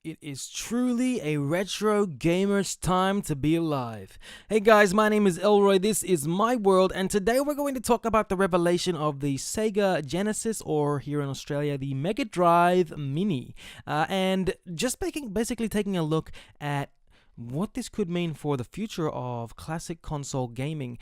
It is truly a retro gamer's time to be alive. Hey guys, my name is Elroy, this is my world, and today we're going to talk about the revelation of the Sega Genesis, or here in Australia, the Mega Drive Mini. And just basically taking a look at what this could mean for the future of classic console gaming.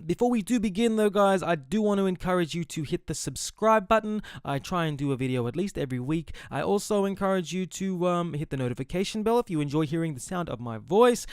Before we do begin though, guys, I do want to encourage you to hit the subscribe button. I try and do a video at least every week. I also encourage you to hit the notification bell if you enjoy hearing the sound of my voice.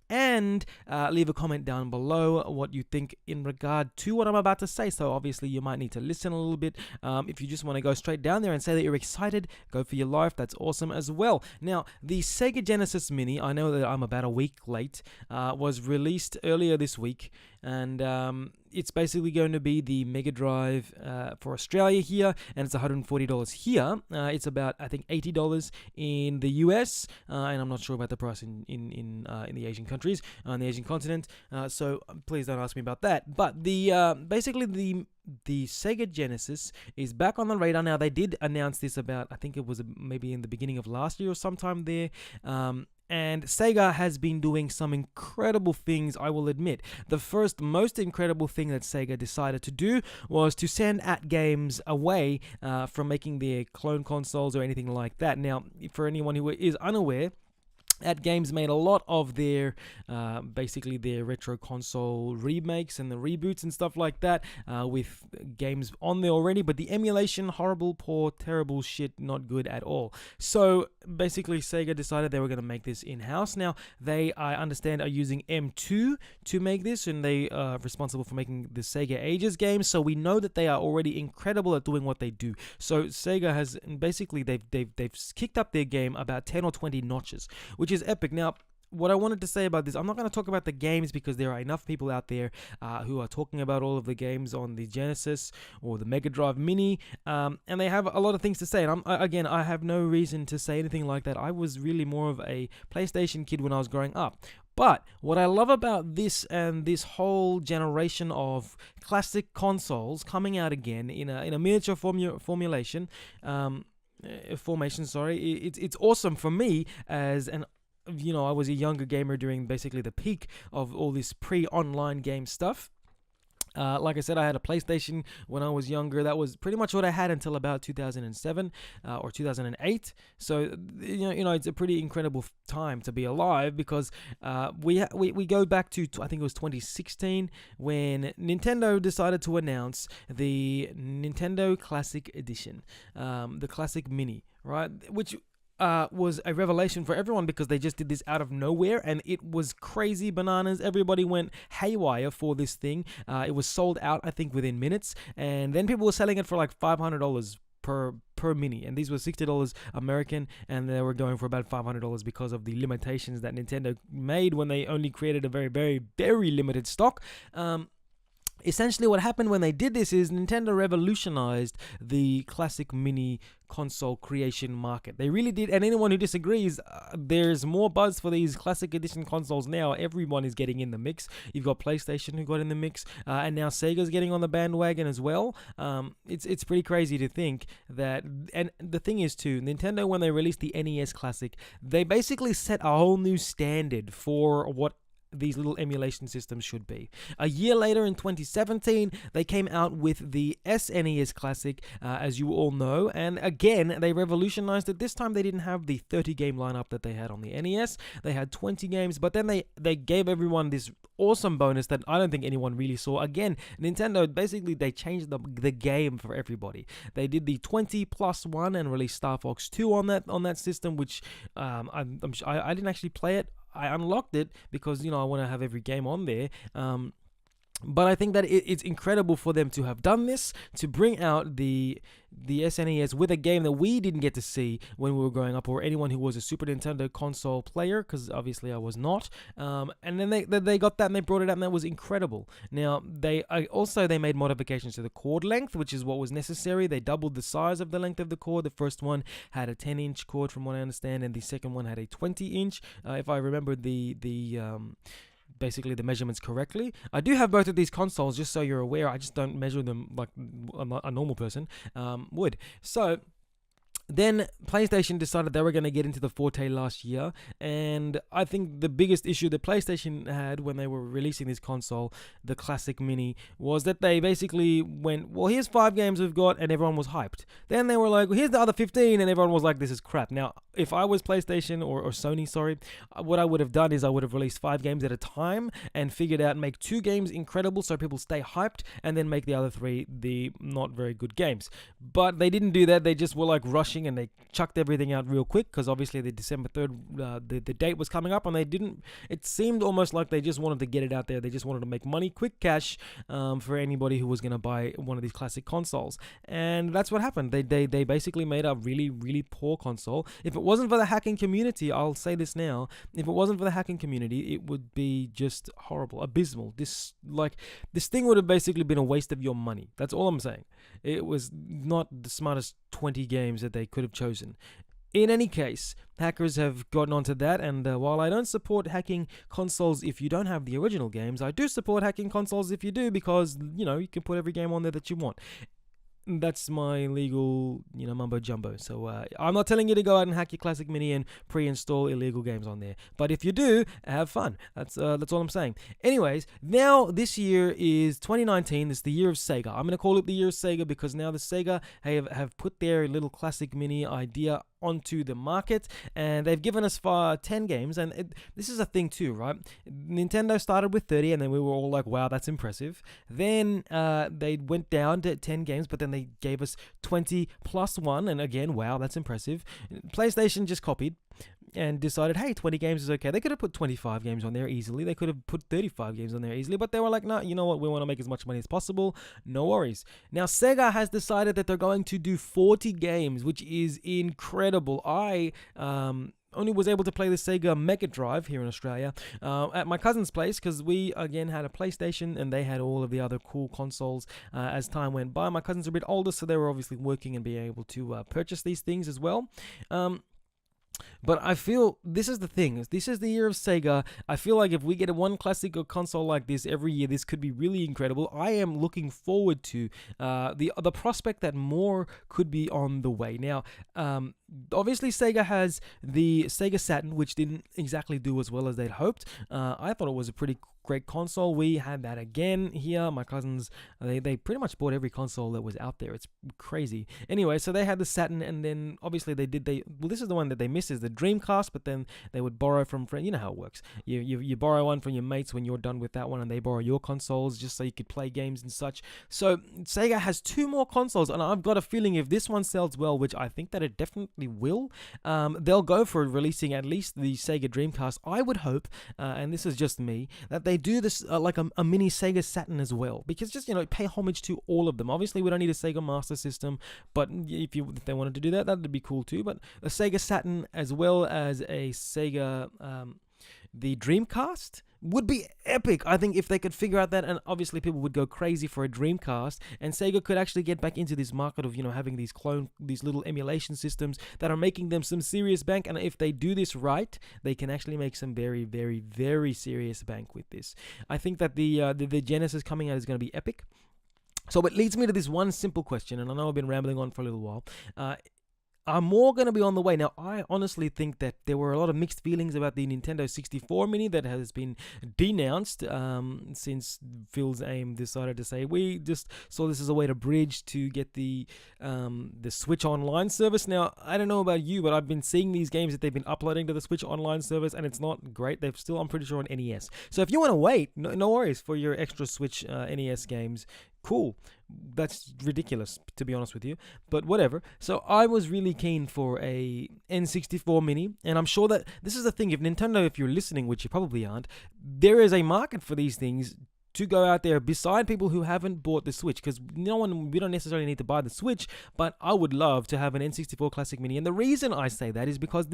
And leave a comment down below what you think in regard to what I'm about to say. So obviously you might need to listen a little bit. If you just want to go straight down there and say that you're excited, go for your life. That's awesome as well. Now, the Sega Genesis Mini, I know that I'm about a week late, was released earlier this week. And it's basically going to be the Mega Drive for Australia here, and it's $140 here. It's about, I think, $80 in the US, and I'm not sure about the price in the Asian countries, on the Asian continent. So please don't ask me about that. But basically the Sega Genesis is back on the radar now. They did announce this about, I think it was maybe in the beginning of last year or sometime there. And Sega has been doing some incredible things, I will admit. The first most incredible thing that Sega decided to do was to send AT-Games away from making their clone consoles or anything like that. Now, for anyone who is unaware, AT-Games made a lot of their, basically their retro console remakes and the reboots and stuff like that, with games on there already, but the emulation, horrible, poor, terrible shit, not good at all. So basically Sega decided they were going to make this in-house. Now, they, I understand, are using M2 to make this, and they are responsible for making the Sega Ages games, so we know that they are already incredible at doing what they do. So Sega has, basically, they've kicked up their game about 10 or 20 notches, which is epic. Now, what I wanted to say about this, I'm not going to talk about the games because there are enough people out there who are talking about all of the games on the Genesis or the Mega Drive Mini, and they have a lot of things to say. And again, I have no reason to say anything like that. I was really more of a PlayStation kid when I was growing up. But what I love about this and this whole generation of classic consoles coming out again in a miniature formation, it's awesome for me as an, I was a younger gamer during basically the peak of all this pre-online game stuff. Like I said, I had a PlayStation when I was younger. That was pretty much what I had until about 2007 or 2008. So, it's a pretty incredible time to be alive because we go back to, I think it was 2016, when Nintendo decided to announce the Nintendo Classic Edition, the Classic Mini, right? Which was a revelation for everyone because they just did this out of nowhere and it was crazy bananas. Everybody went haywire for this thing. It was sold out, I think, within minutes, and then people were selling it for like $500 per mini, and these were $60 American, and they were going for about $500 because of the limitations that Nintendo made when they only created a very, very, very limited stock. Essentially, what happened when they did this is Nintendo revolutionized the classic mini console creation market. They really did, and anyone who disagrees, there's more buzz for these classic edition consoles now. Everyone is getting in the mix. You've got PlayStation who got in the mix, and now Sega's getting on the bandwagon as well. It's pretty crazy to think that, and the thing is too, Nintendo, when they released the NES Classic, they basically set a whole new standard for what these little emulation systems should be. A year later, in 2017, they came out with the SNES Classic, as you all know, and again, they revolutionized it. This time, they didn't have the 30-game lineup that they had on the NES. They had 20 games, but then they gave everyone this awesome bonus that I don't think anyone really saw. Again, Nintendo, basically, they changed the game for everybody. They did the 20+1 and released Star Fox 2 on that system, which I didn't actually play it. I unlocked it because, I want to have every game on there. But I think that it's incredible for them to have done this, to bring out the SNES with a game that we didn't get to see when we were growing up, or anyone who was a Super Nintendo console player, because obviously I was not. And then they got that and they brought it out, and that was incredible. Now, they made modifications to the cord length, which is what was necessary. They doubled the size of the length of the cord. The first one had a 10-inch cord, from what I understand, and the second one had a 20-inch, if I remember basically the measurements correctly. I do have both of these consoles, just so you're aware. I just don't measure them like a normal person would. So Then PlayStation decided they were going to get into the forte last year, and I think the biggest issue that PlayStation had when they were releasing this console, the Classic Mini, was that they basically went, well, here's 5 games we've got, and everyone was hyped. Then they were like, well, here's the other 15, and everyone was like, this is crap. Now, if I was PlayStation or Sony, sorry, what I would have done is I would have released 5 games at a time and figured out make 2 games incredible so people stay hyped, and then make the other 3 the not very good games. But they didn't do that. They just were like rushing, and they chucked everything out real quick because obviously the December 3rd, the date was coming up, and they didn't. It seemed almost like they just wanted to get it out there. They just wanted to make money, quick cash, for anybody who was going to buy one of these classic consoles, and that's what happened. They basically made a really, really poor console. If it wasn't for the hacking community, I'll say this now, if it wasn't for the hacking community, it would be just horrible, abysmal. This thing would have basically been a waste of your money. That's all I'm saying. It was not the smartest 20 games that they could have chosen. In any case, hackers have gotten onto that, and while I don't support hacking consoles if you don't have the original games, I do support hacking consoles if you do, because, you can put every game on there that you want. That's my legal, mumbo jumbo. So I'm not telling you to go out and hack your Classic Mini and pre-install illegal games on there. But if you do, have fun. That's all I'm saying. Anyways, now this year is 2019. It's the year of Sega. I'm gonna call it the year of Sega because now the Sega have put their little Classic Mini idea onto the market, and they've given us 10 games. And this is a thing too, right? Nintendo started with 30, and then we were all like, wow, that's impressive. Then they went down to 10 games, but then they gave us 20 plus 1, and again, wow, that's impressive. PlayStation just copied and decided, hey, 20 games is okay. They could have put 25 games on there easily. They could have put 35 games on there easily, but they were like, no, you know what? We want to make as much money as possible. No worries. Now, Sega has decided that they're going to do 40 games, which is incredible. I only was able to play the Sega Mega Drive here in Australia at my cousin's place because we, again, had a PlayStation and they had all of the other cool consoles as time went by. My cousins are a bit older, so they were obviously working and being able to purchase these things as well. But I feel this is the thing. This is the year of Sega. I feel like if we get one classic or console like this every year, this could be really incredible. I am looking forward to the prospect that more could be on the way. Now, obviously, Sega has the Sega Saturn, which didn't exactly do as well as they'd hoped. I thought it was a pretty great console. We had that again here. My cousins, they pretty much bought every console that was out there. It's crazy. Anyway, so they had the Saturn, and then obviously well, this is the one that they missed is the Dreamcast, but then they would borrow from friends. You know how it works. You borrow one from your mates when you're done with that one, and they borrow your consoles just so you could play games and such. So Sega has 2 more consoles, and I've got a feeling if this one sells well, which I think that it definitely will, they'll go for releasing at least the Sega Dreamcast. I would hope, and this is just me, that they do this like a mini Sega Saturn as well, because just pay homage to all of them. Obviously, we don't need a Sega Master System, but if they wanted to do that, that'd be cool too. But a Sega Saturn as well as a Sega the Dreamcast would be epic, I think, if they could figure out that. And obviously people would go crazy for a Dreamcast, and Sega could actually get back into this market of having these little emulation systems that are making them some serious bank. And if they do this right, they can actually make some very, very, very serious bank with this. I think that the Genesis coming out is going to be epic. So it leads me to this one simple question, and I know I've been rambling on for a little while. Are more going to be on the way? Now, I honestly think that there were a lot of mixed feelings about the Nintendo 64 Mini that has been denounced since Phil's AIM decided to say, we just saw this as a way to bridge to get the Switch Online service. Now, I don't know about you, but I've been seeing these games that they've been uploading to the Switch Online service, and it's not great. They're still, I'm pretty sure, on NES. So if you want to wait, no worries for your extra Switch NES games. Cool. That's ridiculous, to be honest with you, but whatever. So I was really keen for a N64 Mini, and I'm sure that this is the thing. If Nintendo, if you're listening, which you probably aren't, there is a market for these things to go out there beside people who haven't bought the Switch, because we don't necessarily need to buy the Switch, but I would love to have an N64 Classic Mini. And the reason I say that is because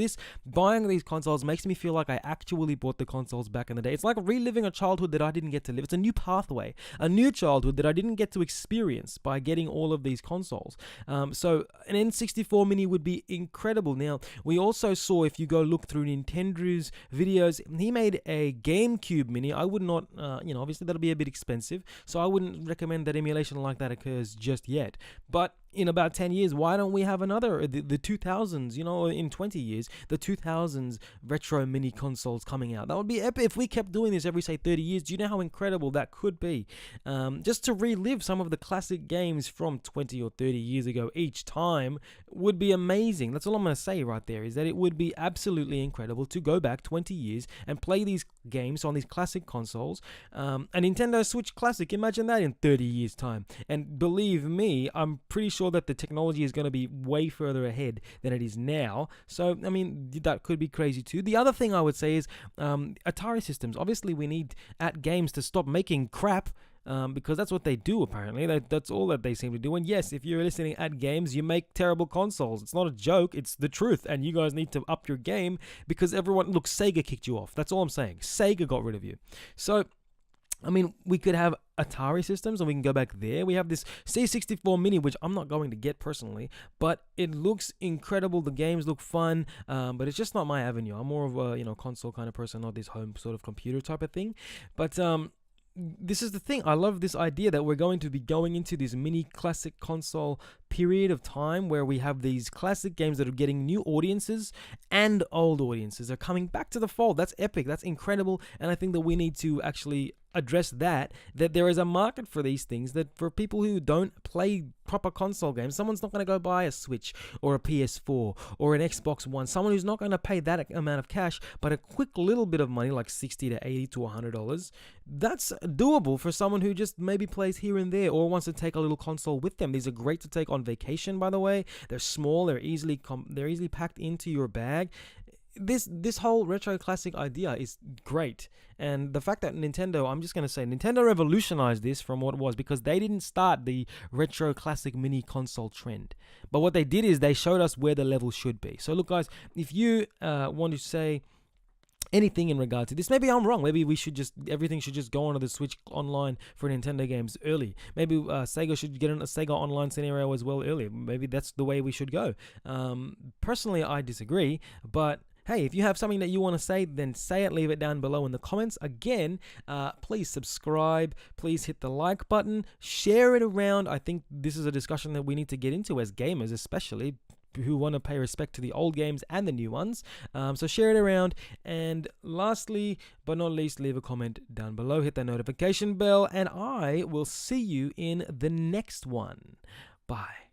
buying these consoles makes me feel like I actually bought the consoles back in the day. It's like reliving a childhood that I didn't get to live. It's a new pathway, a new childhood that I didn't get to experience by getting all of these consoles. So an N64 Mini would be incredible. Now, we also saw, if you go look through Nintendo's videos, he made a GameCube Mini. I would not, obviously that'll be a bit expensive, so I wouldn't recommend that emulation like that occurs just yet. But in about 10 years, why don't we have another, the 2000s, you know, in 20 years, the 2000s retro mini consoles coming out? That would be epic if we kept doing this every, say, 30 years. Do you know how incredible that could be? Just to relive some of the classic games from 20 or 30 years ago each time would be amazing. That's all I'm going to say right there, is that it would be absolutely incredible to go back 20 years and play these games on these classic consoles. A Nintendo Switch Classic, imagine that in 30 years' time. And believe me, I'm pretty sure that the technology is going to be way further ahead than it is now. So, I mean, that could be crazy too. The other thing I would say is Atari systems. Obviously, we need AtGames to stop making crap. Because that's what they do, apparently. That's all that they seem to do. And yes, if you're listening AtGames, you make terrible consoles. It's not a joke, it's the truth. And you guys need to up your game, because look, Sega kicked you off. That's all I'm saying. Sega got rid of you. So, I mean, we could have Atari systems and we can go back there. We have this C64 Mini, which I'm not going to get personally, but it looks incredible. The games look fun, but it's just not my avenue. I'm more of a, console kind of person, not this home sort of computer type of thing. But, this is the thing. I love this idea that we're going to be going into this mini classic console period of time where we have these classic games that are getting new audiences, and old audiences are coming back to the fold. That's epic. That's incredible. And I think that we need to actually address that there is a market for these things, that for people who don't play proper console games, someone's not going to go buy a Switch or a PS4 or an Xbox One, someone who's not going to pay that amount of cash, but a quick little bit of money, like $60 to $80 to $100, that's doable for someone who just maybe plays here and there or wants to take a little console with them. These are great to take on vacation, by the way. They're small, they're easily packed into your bag. This whole retro classic idea is great, and the fact that I'm just going to say Nintendo revolutionized this from what it was, because they didn't start the retro classic mini console trend, but what they did is they showed us where the level should be. So look, guys, if you want to say anything in regard to this, maybe I'm wrong. Maybe everything should just go onto the Switch Online for Nintendo games early. Maybe Sega should get in a Sega Online scenario as well early. Maybe that's the way we should go. Personally, I disagree, but hey, if you have something that you want to say, then say it. Leave it down below in the comments. Again, please subscribe. Please hit the like button. Share it around. I think this is a discussion that we need to get into as gamers, especially who want to pay respect to the old games and the new ones. So share it around. And lastly, but not least, leave a comment down below. Hit that notification bell. And I will see you in the next one. Bye.